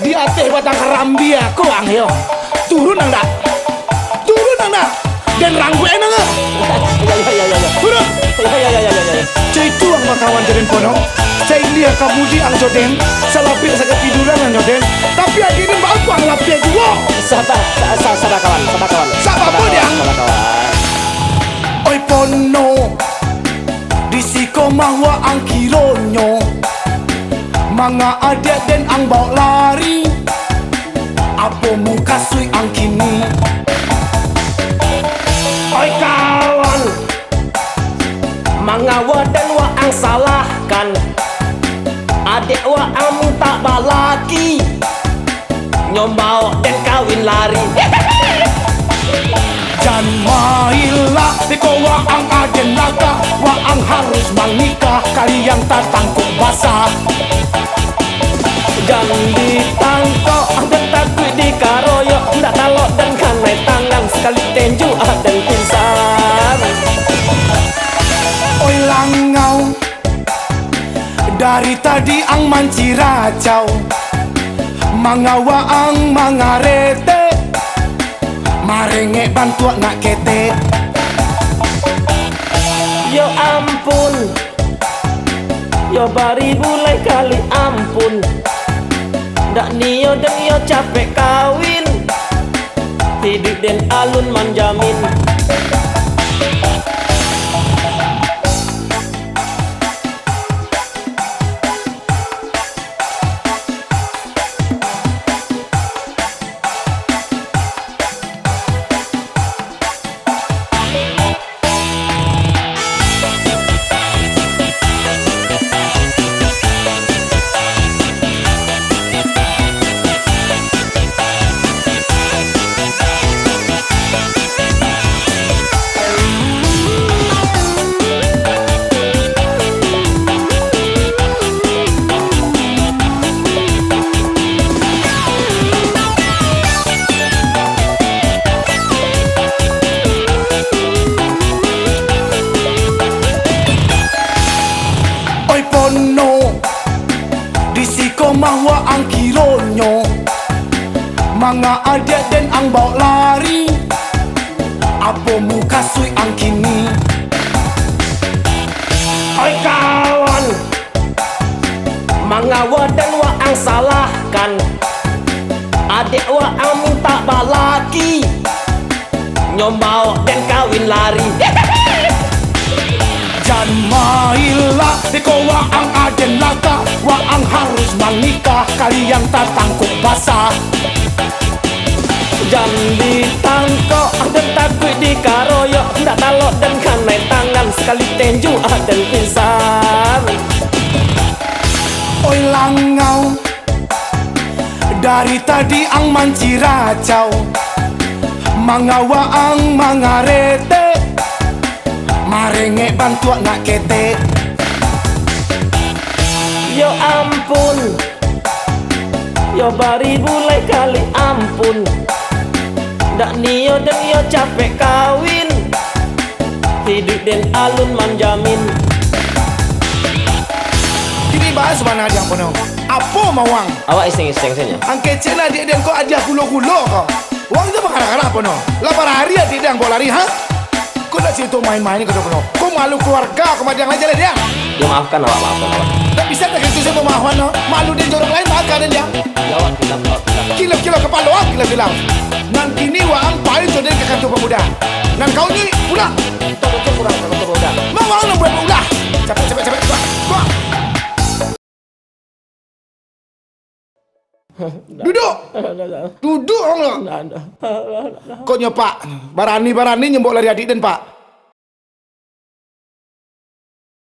di atas batang kerambi aku angyo. Turun nang dak? Turun nang dak? Dan ranggu enang ah. Ya. Turun. Ya. Cai tuang makawan jaden pono. Cai lihat kamuji ang joden. Salapir sa ketiduran ang joden. Tapi akhirnya mbak aku ang lapia juga. Sabar kawan. Sabar apa dia? Sabar kawan. Oi pono. Disiko mahwa ang kironyo. Mga adik dan ang bawa lari. Apa muka sui ang kini. Oi kawan, mangawa dan wa ang salahkan. Adik wa ang tak balaki, nyombau dan kawin lari. Jan mahilah diko wa ang aden laka. Wa ang harus menikah. Kalian tak tangkuk basah. Jangan ditangkok dan takut dikaroyok. Ndak talok dan kanai tangan. Sekali tenju dan pingsan. Oi langau. Dari tadi ang manci racau. Mangawa ang mangarete. Marenge bantua nak kete. Yo ampun, yo bari bulai kali ampun. Ndak nio dan yo capek kawin. Hidup dan alun manjamin. Disiko mahwa ang kironyo. Mga adik dan ang bawa lari. Apa muka sui ang kini. Oi kawan, mangawa dan wa ang salahkan. Adik wa ang tak balaki, nyombau dan kawin lari. Jan mahilah diko wa ang aden laka. Wa ang harus menikah. Kalian tak tangkuk basah. Jangan ditangkok dan takut dikaroyok. Ndak talok dan kanai tangan. Sekali tenju dan pingsan. Oi langau. Dari tadi ang manci racau. Mangawa ang mangarete. Marenge bantua nak kete. Yo ampun, yo bari bulai kali ampun. Ndak nio dan yo capek kawin. Hidup dan alun manjamin. Kini bahas mana dia pono. Apa mawang? Awak iseng-iseng saja. Ang kecil lah dia dan kau ajar kulo-kulo kau. Wang tu bakar-bakar apa no? Lapar hari dia dan kau lari ha? Kau nak situ main-main ni kau no? Kau malu keluarga kau macam aja lah dia. Ya maafkan awak. Tak bisa tak gitu saya pemahaman no? Malu dia jorok lain bakar dan dia. Ya awak bilang. Kilo-kilo kepala awak kilo-kilo. Nan kini wang paling tu dia ke kantor pemuda. Nan kau ni pula. Betul kurang udah. Mau wang nak buat ulah. Cepet. Kau. Duduk orang lo. Kau nyopak. Barani nyembok lari adik dan pak.